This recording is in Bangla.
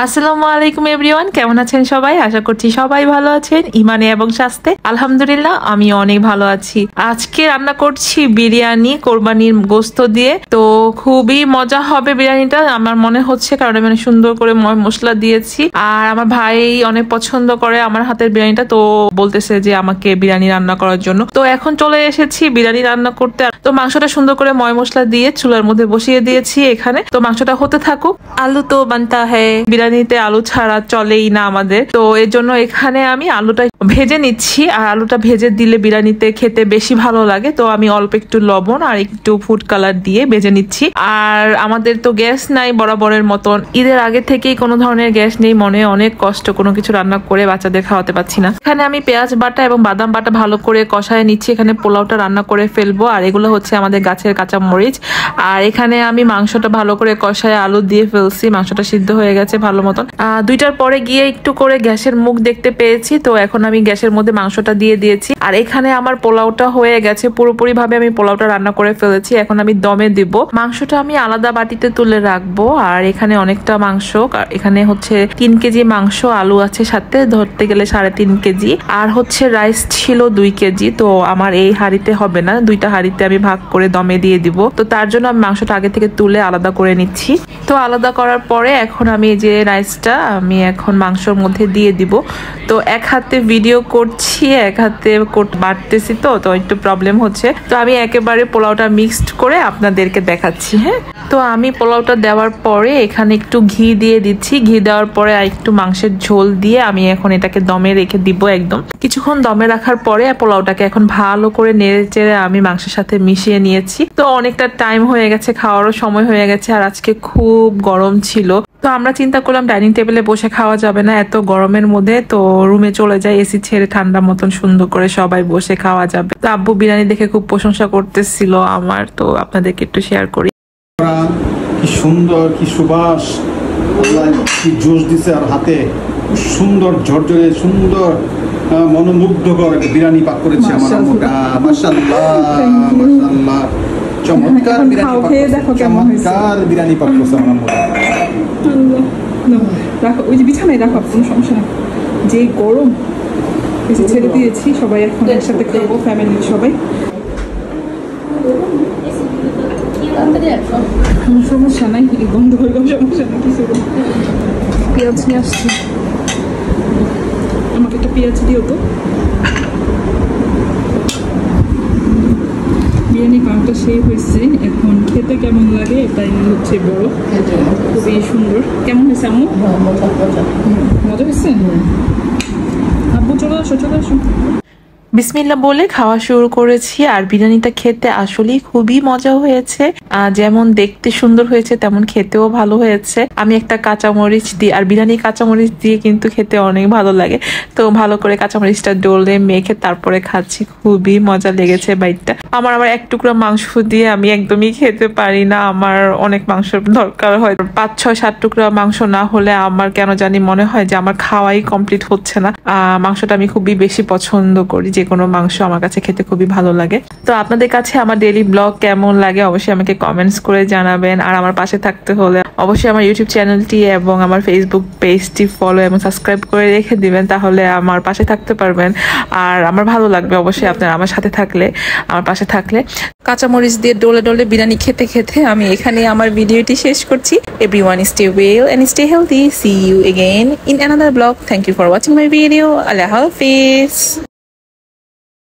আসসালামু আলাইকুম এভরিওয়ান, কেমন আছেন সবাই? আশা করছি সবাই ভালো আছেন ইমানে এবং স্বাস্থ্যে। আলহামদুলিল্লাহ আমি অনেক ভালো আছি। আজকে রান্না করছি বিরিয়ানি কোরবানির গোস্ত দিয়ে। তো খুবই মজা হবে বিরিয়ানিটা আমার মনে হচ্ছে, কারণ আমি অনেক সুন্দর করে মশলা দিয়েছি। আর আমার ভাই অনেক পছন্দ করে আমার হাতের বিরিয়ানিটা, তো বলতেছে যে আমাকে বিরিয়ানি রান্না করার জন্য। তো এখন চলে এসেছি বিরিয়ানি রান্না করতে। তো মাংসটা সুন্দর করে মশলা দিয়ে চুলার মধ্যে বসিয়ে দিয়েছি এখানে। তো মাংসটা হতে থাকুক। আলু তো বানতা হ্যায়, বিরিয়ানিতে আলু ছাড়া চলেই না আমাদের। তো এর জন্য এখানে আমি আলুটা ভেজে নিচ্ছি। আর আলুটা ভেজে দিলে বিরিয়ানিতে খেতে বেশি ভালো লাগে। তো আমি অল্প একটু লবণ আর একটু ফুড কালার দিয়ে ভেজে নিচ্ছি। আর আমাদের তো গ্যাস নাই বরাবরের মতন, ঈদের আগে থেকেই কোনো ধরনের গ্যাস নেই, মনে অনেক কষ্ট কোনো কিছু রান্না করে বাচ্চাদের খাওয়াতে পারছি না। এখানে আমি পেঁয়াজ বাটা এবং বাদাম বাটা ভালো করে কষায় নিচ্ছি। এখানে পোলাওটা রান্না করে ফেলবো। আর এগুলো হচ্ছে আমাদের গাছের কাঁচা মরিচ। আর এখানে আমি মাংসটা ভালো করে কষায় আলু দিয়ে ফেলছি। মাংসটা সিদ্ধ হয়ে গেছে ভালো মতন। 2টার পরে গিয়ে একটু করে গ্যাসের মুখ দেখতে পেয়েছি। তো এখন আমি গ্যাসের মধ্যে মাংসটা দিয়ে দিয়েছি। আর এখানে আমার পোলাওটা হয়ে গেছে, পুরোপুরি ভাবে আমি পোলাওটা রান্না করে ফেলেছি। এখন আমি দমে দিব। মাংসটা আমি আলাদা বাটিতে তুলে রাখবো। আর এখানে অনেকটা মাংস, এখানে হচ্ছে 3 কেজি মাংস, আলু আছে সাথে, ধরতে গেলে 3.5 কেজি। আর হচ্ছে রাইস ছিল 2 কেজি। তো আমার এই হাঁড়িতে হবে না, 2টা হাঁড়িতে আমি ভাগ করে দমে দিয়ে দিব। তো তার জন্য আমি মাংসটা আগে থেকে তুলে আলাদা করে নিচ্ছি। তো আলাদা করার পরে এখন আমি যে রাইসটা আমি এখন মাংসর মধ্যে দিয়ে দিব। তো এক হাতে ভিডিও করছি, এক হাতে বাটতেছি, তো একটু প্রবলেম হচ্ছে। তো আমি একেবারে পোলাওটা মিক্সড করে আপনাদেরকে দেখাচ্ছি। হ্যাঁ, তো আমি পোলাওটা দেওয়ার পরে এখানে একটু ঘি দিয়ে দিচ্ছি। ঘি দেওয়ার পরে আর একটু মাংসের ঝোল দিয়ে আমি এখন এটাকে দমে রেখে দিব। একদম কিছুক্ষণ দমে রাখার পরে পোলাওটাকে এখন ভালো করে নেড়ে চেড়ে আমি মাংসের সাথে মিশিয়ে নিয়েছি। তো অনেকটা টাইম হয়ে গেছে, খাওয়ারও সময় হয়ে গেছে। আর আজকে খুব গরম ছিল। তো আমরা চিন্তা করলাম ডাইনিং টেবিলে বসে খাওয়া যাবে না এত গরমের মধ্যে, তো রুমে চলে যাই, এসি ছেড়ে ঠান্ডা মতন সুন্দর করে সবাই বসে খাওয়া যাবে। তো আব্বু বিরিয়ানি দেখে খুব প্রশংসা করতেছিল আমার, তো আপনাদেরকে একটু শেয়ার করি। কি সুন্দর, কি সুবাস, কি জোশ দিছে। আর হাতে সুন্দর ঝরঝরে সুন্দর মনোমুগ্ধকর বিরিয়ানি পাক করেছে আমার আম্মুটা। মাশাআল্লাহ মাশাআল্লাহ, চমৎকার বিরিয়ানি পাক করছে আমার আম্মুটা। রাখো, ওই যে বিছানায় রাখো, কোনো সমস্যা নেই। যে গরম এসে ছেড়ে দিয়েছি, সবাই এখন একসাথে খাবো, ফ্যামিলির সবাই। সমস্যা নাই, বন্ধ করলাম, সমস্যা নেই কিছু। পেঁয়াজ নিয়ে আসছি, আমাকে একটা পেঁয়াজ দিও তো। বিরিয়ানি কাউন্টটা সেই হয়েছে, এখন খেতে কেমন লাগে এটাই হচ্ছে বড়। খুবই সুন্দর। কেমন হয়েছে আম্মু? মজা হয়েছে? আব্বু চলে আসো, চলে আসো। বিসমিল্লাহ বলে খাওয়া শুরু করেছি। আর বিরিয়ানিটা খেতে আসলেই খুবই মজা হয়েছে। যেমন দেখতে সুন্দর হয়েছে তেমন খেতেও ভালো হয়েছে। আমি একটা কাঁচামরিচ দিই, আর বিরিয়ানি কাঁচামরিচ দিয়ে কিন্তু খেতে অনেক ভালো লাগে। তো ভালো করে কাঁচামরিচটা ডলে মেখে তারপরে খাচ্ছি, খুবই মজা লেগেছে বাইটটা। আমার এক টুকরা মাংস দিয়ে আমি একদমই খেতে পারি না, আমার অনেক মাংসের দরকার হয়। 5, 6, 7 টুকরা মাংস না হলে আমার কেন জানি মনে হয় যে আমার খাওয়াই কমপ্লিট হচ্ছে না। মাংসটা আমি খুবই বেশি পছন্দ করি, যে কোনো মাংস আমার কাছে খেতে খুবই ভালো লাগে। তো আপনাদের কাছে আমার ডেইলি ব্লগ কেমন লাগে অবশ্যই আমাকে কমেন্টস করে জানাবেন। আর আমার পাশে থাকতে হলে অবশ্যই আমার ইউটিউব চ্যানেলটি এবং আমার ফেসবুক পেজটি ফলো এবং সাবস্ক্রাইব করে রেখে দিবেন, তাহলে আমার পাশে থাকতে পারবেন। আর আমার ভালো লাগবে অবশ্যই আপনারা আমার সাথে থাকলে, আমার পাশে থাকলে। কাঁচামরিচ দিয়ে ডলে ডলে বিরিয়ানি খেতে খেতে আমি এখানে আমার ভিডিওটি শেষ করছি। Everyone stay well and stay healthy. See you again in another vlog. Thank you for watching my video. Allah Hafiz.